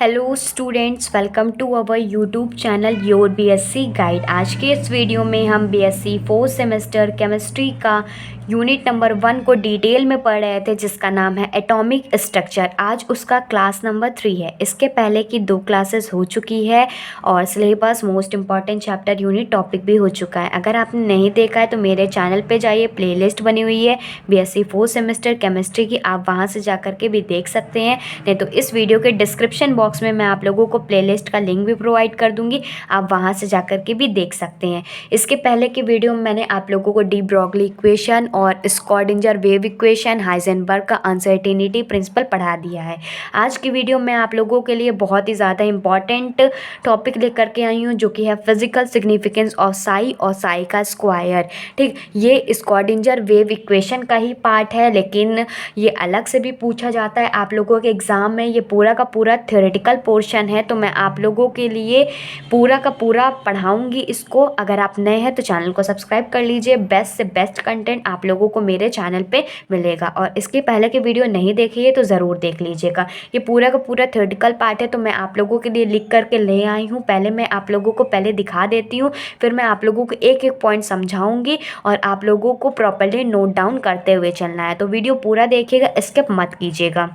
Hello students, welcome to our YouTube channel your BSc guide. आज के इस video में हम बीएससी फोर्थ सेमेस्टर केमिस्ट्री का यूनिट नंबर 1 को डिटेल में पढ़ रहे थे, जिसका नाम है एटॉमिक स्ट्रक्चर। आज उसका क्लास नंबर 3 है। इसके पहले की 2 क्लासेस हो चुकी है और syllabus most important chapter unit topic भी हो चुका है। अगर आपने नहीं देखा है तो मेरे चैनल पे जाइए, प्लेलिस्ट बनी हुई है बीएससी फोर्थ सेमेस्टर केमिस्ट्री की, आप वहाँ से जा कर के भी देख सकते हैं। नहीं तो इस वीडियो के डिस्क्रिप्शन बॉक्स में मैं आप लोगों को प्लेलिस्ट का लिंक भी प्रोवाइड कर दूंगी, आप वहाँ से जा कर के भी देख सकते हैं। इसके पहले की वीडियो में मैंने आप लोगों को डी ब्रॉगली इक्वेशन और स्क्रॉडिंजर वेव इक्वेशन, हाइजेनबर्ग का अनसर्टेनिटी प्रिंसिपल पढ़ा दिया है। आज की वीडियो में आप लोगों के लिए बहुत ही ज़्यादा इंपॉर्टेंट टॉपिक लेकर के आई हूँ, जो कि है फिजिकल सिग्निफिकेंस ऑफ साई और साई का स्क्वायर। ठीक, ये स्क्रॉडिंजर वेव इक्वेशन का ही पार्ट है, लेकिन ये अलग से भी पूछा जाता है आप लोगों के एग्ज़ाम में। ये पूरा का पूरा थ्योरेटिकल पोर्शन है, तो मैं आप लोगों के लिए पूरा का पूरा पढ़ाऊंगी इसको। अगर आप नए हैं तो चैनल को सब्सक्राइब कर लीजिए। बेस्ट से बेस्ट कंटेंट आप लोगों को मेरे चैनल पे मिलेगा, और इसके पहले के वीडियो नहीं देखी है तो ज़रूर देख लीजिएगा। ये पूरा का पूरा थ्योरेटिकल पार्ट है, तो मैं आप लोगों के लिए लिख करके ले आई हूँ। पहले मैं आप लोगों को पहले दिखा देती हूँ, फिर मैं आप लोगों को एक एक पॉइंट समझाऊंगी और आप लोगों को प्रॉपर्ली नोट डाउन करते हुए चलना है। तो वीडियो पूरा देखिएगा, स्किप मत कीजिएगा।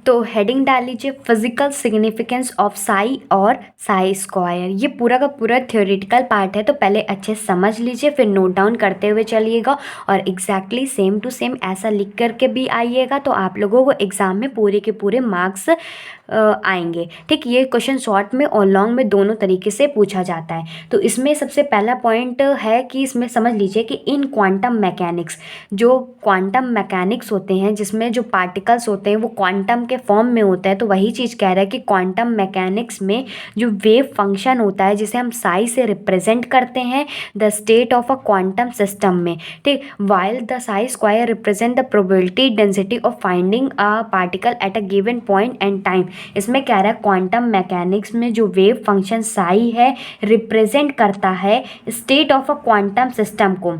तो हेडिंग डाल लीजिए फिजिकल सिग्निफिकेंस ऑफ साई और साई स्क्वायर। ये पूरा का पूरा थ्योरेटिकल पार्ट है, तो पहले अच्छे समझ लीजिए, फिर नोट डाउन करते हुए चलिएगा और एग्जैक्टली सेम टू सेम ऐसा लिख करके भी आइएगा, तो आप लोगों को एग्ज़ाम में पूरे के पूरे मार्क्स आएंगे। ठीक, ये क्वेश्चन शॉर्ट में और लॉन्ग में दोनों तरीके से पूछा जाता है। तो इसमें सबसे पहला पॉइंट है कि इसमें समझ लीजिए कि इन क्वांटम मैकेनिक्स, जो क्वांटम मैकेनिक्स होते हैं जिसमें जो पार्टिकल्स होते हैं वो क्वांटम के फॉर्म में होता है, तो वही चीज़ कह रहा है कि क्वांटम मैकेनिक्स में जो वेव फंक्शन होता है जिसे हम साई से रिप्रेजेंट करते हैं the state of a quantum system में। ठीक, while the Sai square represent the probability density of finding a particle at a given point and time. इसमें कह रहा है क्वांटम मैकेनिक्स में जो वेव फंक्शन साई है रिप्रेजेंट करता है state of a quantum system को।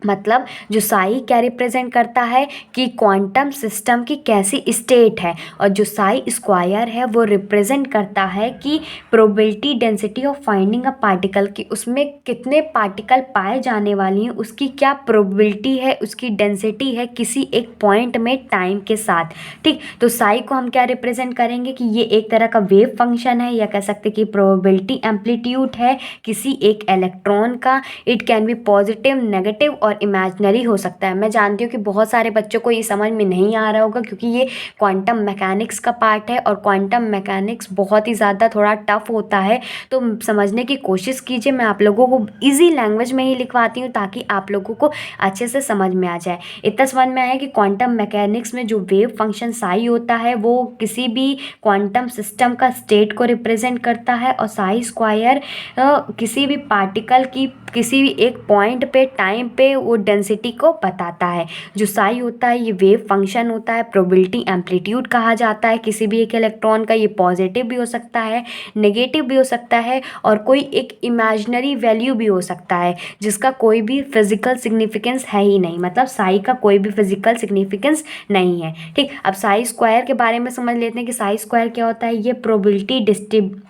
मतलब जो साई क्या रिप्रेजेंट करता है कि क्वांटम सिस्टम की कैसी स्टेट है, और जो साई स्क्वायर है वो रिप्रेजेंट करता है कि probability density of finding a particle की, उसमें कितने पार्टिकल पाए जाने वाली हैं, उसकी क्या प्रोबेबिलिटी है, उसकी डेंसिटी है किसी एक पॉइंट में टाइम के साथ। ठीक, तो साई को हम क्या रिप्रेजेंट करेंगे कि ये एक तरह का वेव फंक्शन है, या कह सकते कि प्रोबेबिलिटी एम्पलीट्यूड है किसी एक इलेक्ट्रॉन का। It can be positive, negative और इमेजिनरी हो सकता है। मैं जानती हूँ कि बहुत सारे बच्चों को ये समझ में नहीं आ रहा होगा, क्योंकि ये क्वांटम मैकेनिक्स का पार्ट है और क्वांटम मैकेनिक्स बहुत ही ज़्यादा थोड़ा टफ होता है, तो समझने की कोशिश कीजिए। मैं आप लोगों को इजी लैंग्वेज में ही लिखवाती हूँ ताकि आप लोगों को अच्छे से समझ में आ जाए। इतना समझ में आया कि क्वांटम मैकेनिक्स में जो वेव फंक्शन साई होता है वो किसी भी क्वांटम सिस्टम का स्टेट को रिप्रेजेंट करता है, और साई स्क्वायर किसी भी पार्टिकल की किसी भी एक पॉइंट पे टाइम पे वो डेंसिटी को बताता है। जो साई होता है ये वेव फंक्शन होता है, प्रोबेबिलिटी एम्पलीट्यूड कहा जाता है किसी भी एक इलेक्ट्रॉन का। ये पॉजिटिव भी हो सकता है, नेगेटिव भी हो सकता है, और कोई एक इमेजिनरी वैल्यू भी हो सकता है जिसका कोई भी फिजिकल सिग्निफिकेंस है ही नहीं। मतलब साई का कोई भी फिजिकल सिग्निफिकेंस नहीं है। ठीक, अब साई स्क्वायर के बारे में समझ लेते हैं कि साई स्क्वायर क्या होता है। ये प्रोबेबिलिटी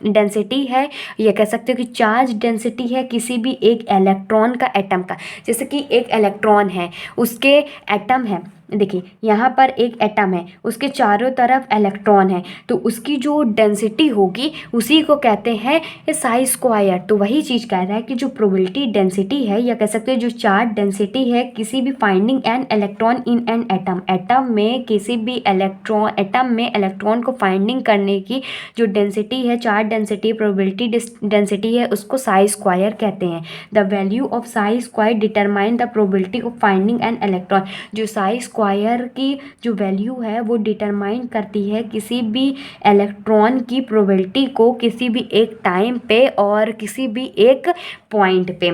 डेंसिटी है, या कह सकते हो कि चार्ज डेंसिटी है किसी भी एक इलेक्ट्रॉन का, एटम का। जैसे कि एक इलेक्ट्रॉन है, उसके एटम है, देखिए यहाँ पर एक एटम है, उसके चारों तरफ इलेक्ट्रॉन है, तो उसकी जो डेंसिटी होगी उसी को कहते हैं साई स्क्वायर। तो वही चीज़ कह रहा है कि जो प्रोबेबिलिटी डेंसिटी है, या कह सकते हैं जो चार्ज डेंसिटी है किसी भी finding an electron in an atom, atom में किसी भी इलेक्ट्रॉन, एटम में इलेक्ट्रॉन को फाइंडिंग करने की जो डेंसिटी है, चार्ज डेंसिटी, प्रोबेबिलिटी डेंसिटी है, उसको साई स्क्वायर कहते हैं। The value of Sai square determine the probability of finding an electron. जो साई स्क्वायर की जो वैल्यू है वो डिटरमाइन करती है किसी भी इलेक्ट्रॉन की प्रोबेबिलिटी को किसी भी एक टाइम पे और किसी भी एक पॉइंट पे।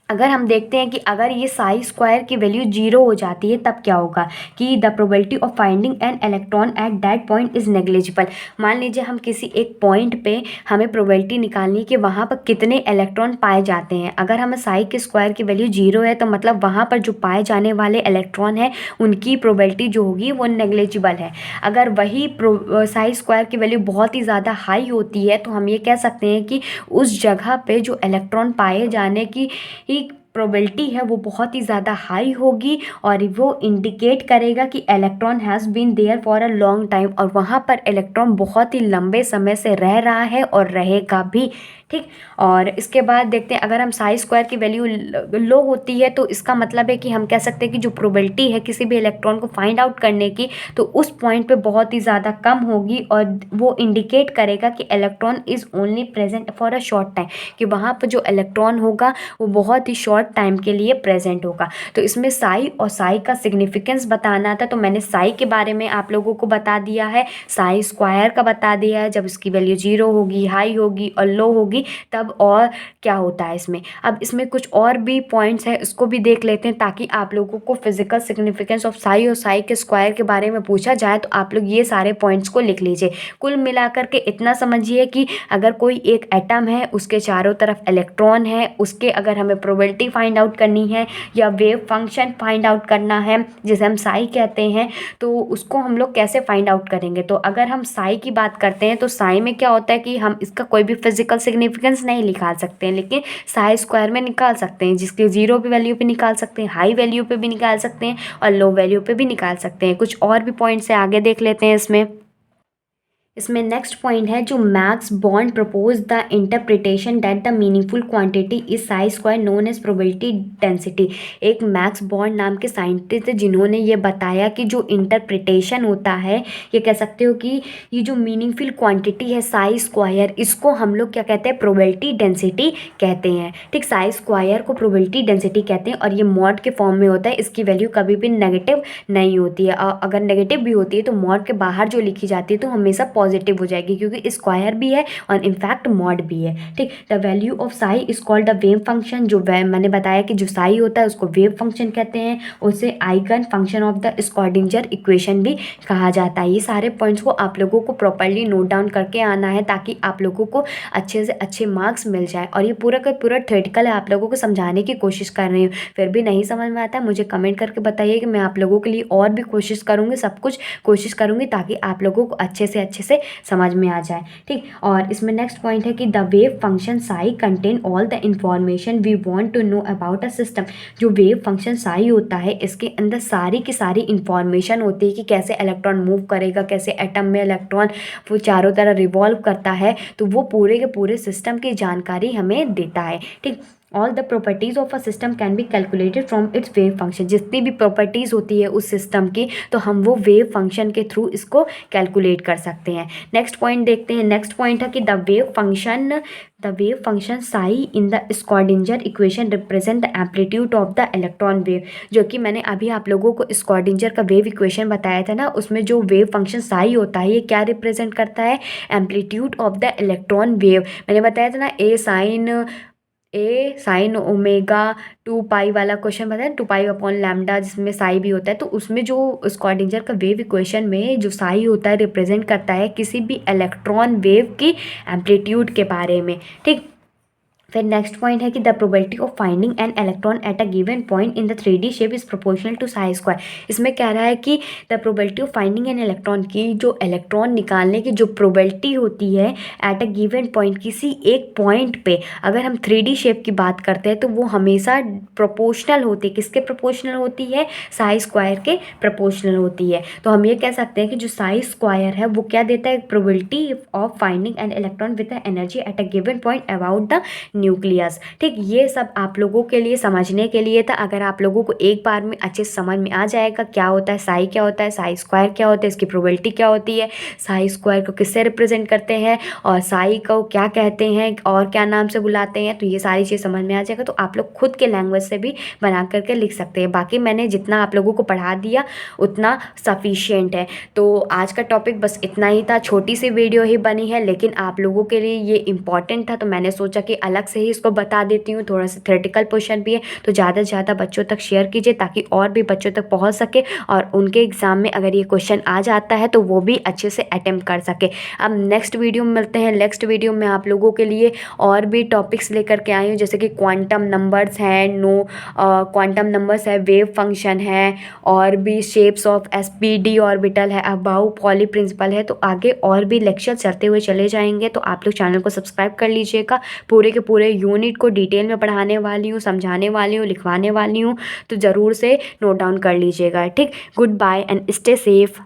अगर हम देखते हैं कि अगर ये साई स्क्वायर की वैल्यू 0 हो जाती है तब क्या होगा कि the probability of finding an electron at that point is negligible. मान लीजिए हम किसी एक पॉइंट पे हमें प्रोबेबिलिटी निकालनी है कि वहाँ पर कितने इलेक्ट्रॉन पाए जाते हैं। अगर हमें साई के स्क्वायर की वैल्यू 0 है तो मतलब वहाँ पर जो पाए जाने वाले इलेक्ट्रॉन हैं उनकी प्रोबेबिलिटी जो होगी वो नेग्लिजिबल है। अगर वही साई स्क्वायर की वैल्यू बहुत ही ज़्यादा हाई होती है तो हम ये कह सकते हैं कि उस जगह पे जो इलेक्ट्रॉन पाए जाने की प्रोबेबिलिटी है वो बहुत ही ज़्यादा हाई होगी और वो इंडिकेट करेगा कि electron has been there for a long time और वहाँ पर इलेक्ट्रॉन बहुत ही लंबे समय से रह रहा है और रहेगा भी। ठीक। और इसके बाद देखते हैं अगर हम साई स्क्वायर की वैल्यू लो होती है तो इसका मतलब है कि हम कह सकते हैं कि जो प्रोबेबिलिटी है किसी भी इलेक्ट्रॉन को फाइंड आउट करने की तो उस पॉइंट पे बहुत ही ज़्यादा कम होगी और वो इंडिकेट करेगा कि electron is only present for a short time, कि वहाँ पर जो इलेक्ट्रॉन होगा वो बहुत ही शॉर्ट टाइम के लिए प्रेजेंट होगा। तो इसमें साई और साई का सिग्निफिकेंस बताना था तो मैंने साई के बारे में आप लोगों को बता दिया है, साई स्क्वायर का बता दिया है, जब इसकी वैल्यू 0 होगी, हाई होगी और लो होगी तब और क्या होता है इसमें। अब इसमें कुछ और भी पॉइंट्स हैं उसको भी देख लेते हैं ताकि आप लोगों को फिजिकल सिग्निफिकेंस ऑफ साई और साई के स्क्वायर के बारे में पूछा जाए तो आप लोग ये सारे पॉइंट्स को लिख लीजिए। कुल मिलाकर के इतना समझिए कि अगर कोई एक एटम है उसके चारों तरफ इलेक्ट्रॉन है, उसके अगर हमें प्रोबेबिलिटी फाइंड आउट करनी है या वेव फंक्शन फाइंड आउट करना है जिसे हम साई कहते हैं तो उसको हम लोग कैसे फाइंड आउट करेंगे। तो अगर हम साई की बात करते हैं तो साई में क्या होता है कि हम इसका कोई भी फिजिकल सिग्निफिकेंस नहीं निकाल सकते हैं लेकिन साई स्क्वायर में निकाल सकते हैं, जिसके 0 पे वैल्यू पे निकाल सकते हैं, हाई वैल्यू पे भी निकाल सकते हैं और लो वैल्यू पे भी निकाल सकते हैं। कुछ और भी पॉइंट्स है आगे देख लेते हैं। इसमें नेक्स्ट पॉइंट है जो मैक्स बॉन्ड propose the interpretation that the meaningful quantity is psi square known as probability density. एक मैक्स बॉन्ड नाम के साइंटिस्ट जिन्होंने ये बताया कि जो इंटरप्रिटेशन होता है, ये कह सकते हो कि ये जो मीनिंगफुल क्वांटिटी है साई स्क्वायर, इसको हम लोग क्या कहते हैं, प्रोबेबिलिटी डेंसिटी कहते हैं। ठीक, साई स्क्वायर को प्रोबेबिलिटी डेंसिटी कहते हैं और ये मॉड के फॉर्म में होता है, इसकी वैल्यू कभी भी नेगेटिव नहीं होती है। अगर नेगेटिव भी होती है तो मॉड के बाहर जो लिखी जाती है तो हमेशा पॉजिटिव हो जाएगी क्योंकि स्क्वायर भी है और इनफैक्ट मॉड भी है। ठीक, the value of Sai is called the wave function. जो मैंने बताया कि जो साई होता है उसको वेव फंक्शन कहते हैं, उसे eigen function of the Schrodinger equation भी कहा जाता है। ये सारे पॉइंट्स को आप लोगों को प्रॉपर्ली नोट डाउन करके आना है ताकि आप लोगों को अच्छे से अच्छे मार्क्स मिल जाए। और ये पूरा का पूरा थ्योरेटिकल है, आप लोगों को समझाने की कोशिश कर रही हूँ, फिर भी नहीं समझ में आता है मुझे कमेंट करके बताइए कि मैं आप लोगों के लिए और भी कोशिश करूँगी, सब कुछ कोशिश करूँगी ताकि आप लोगों को अच्छे से समझ में आ जाए। ठीक, और इसमें नेक्स्ट पॉइंट है कि the wave function psi contain all the information we want to know about a system. जो वेव फंक्शन साई होता है इसके अंदर सारी की सारी इंफॉर्मेशन होती है कि कैसे इलेक्ट्रॉन मूव करेगा, कैसे एटम में इलेक्ट्रॉन वो चारों तरफ रिवॉल्व करता है, तो वो पूरे के पूरे सिस्टम की जानकारी हमें देता है। ठीक, all the properties of a system can be calculated from its wave function. जितनी भी प्रॉपर्टीज़ होती है उस सिस्टम की तो हम वो वेव फंक्शन के थ्रू इसको कैलकुलेट कर सकते हैं। नेक्स्ट पॉइंट देखते हैं। नेक्स्ट पॉइंट है कि the wave function psi in the Schrodinger equation represent the amplitude of the electron wave. जो कि मैंने अभी आप लोगों को स्क्वाडिंजर का वेव इक्वेशन बताया था ना, उसमें जो वेव फंक्शन साई होता है ये क्या रिप्रेजेंट करता है, amplitude of the electron wave. मैंने बताया था ना ए साइन ओमेगा 2 पाई वाला क्वेश्चन बताया, 2 पाई अपॉन लैम्डा जिसमें साई भी होता है। तो उसमें जो स्क्वाडिंजर का वेव इक्वेशन में जो साई होता है रिप्रेजेंट करता है किसी भी इलेक्ट्रॉन वेव की एम्पलीट्यूड के बारे में। ठीक, फिर नेक्स्ट पॉइंट है कि the probability of finding an electron at a given point in the 3D shape is proportional to psi square. इसमें कह रहा है कि the probability of finding an electron की जो इलेक्ट्रॉन निकालने की जो प्रोबेबिलिटी होती है एट अ गिवन पॉइंट, किसी एक पॉइंट पे अगर हम 3D शेप की बात करते हैं तो वो हमेशा प्रोपोर्शनल होती है। किसके प्रोपोर्शनल होती है, साई स्क्वायर के प्रोपोर्शनल होती है। तो हम ये कह सकते हैं कि जो साई स्क्वायर है वो क्या देता है, probability of finding an electron with energy at a given point about the nucleus. ठीक, ये सब आप लोगों के लिए समझने के लिए था। अगर आप लोगों को एक बार में अच्छे से समझ में आ जाएगा क्या होता है साई, क्या होता है साई स्क्वायर, क्या होता है इसकी प्रोबेबिलिटी क्या होती है, साई स्क्वायर को किससे रिप्रेजेंट करते हैं और साई को क्या कहते हैं और क्या नाम से बुलाते हैं, तो ये सारी चीज़ समझ में आ जाएगा। तो आप लोग खुद के लैंग्वेज से भी बना करके लिख सकते हैं। बाकी मैंने जितना आप लोगों को पढ़ा दिया उतना सफिशियंट है। तो आज का टॉपिक बस इतना ही था, छोटी सी वीडियो ही बनी है लेकिन आप लोगों के लिए ये इम्पॉर्टेंट था तो मैंने सोचा कि अलग से ही इसको बता देती हूँ, थोड़ा सा थ्योरेटिकल पोर्शन भी है, तो ज़्यादा से ज़्यादा बच्चों तक शेयर कीजिए ताकि और भी बच्चों तक पहुँच सके और उनके एग्ज़ाम में अगर ये क्वेश्चन आ जाता है तो वो भी अच्छे से अटेम्प्ट कर सके। अब नेक्स्ट वीडियो में मिलते हैं। नेक्स्ट वीडियो में आप लोगों के लिए और भी टॉपिक्स लेकर के आई हूँ, जैसे कि क्वांटम नंबर्स हैं, क्वांटम नंबर्स है, वेव फंक्शन है, और भी शेप्स ऑफ एसपीडी ऑर्बिटल है, अबाउ पॉली प्रिंसिपल है। तो आगे और भी लेक्चर चलते हुए चले जाएंगे, तो आप लोग चैनल को सब्सक्राइब कर लीजिएगा। पूरे के पूरे यूनिट को डिटेल में पढ़ाने वाली हूँ, समझाने वाली हूँ, लिखवाने वाली हूँ, तो ज़रूर से नोट डाउन कर लीजिएगा। ठीक, goodbye and stay safe.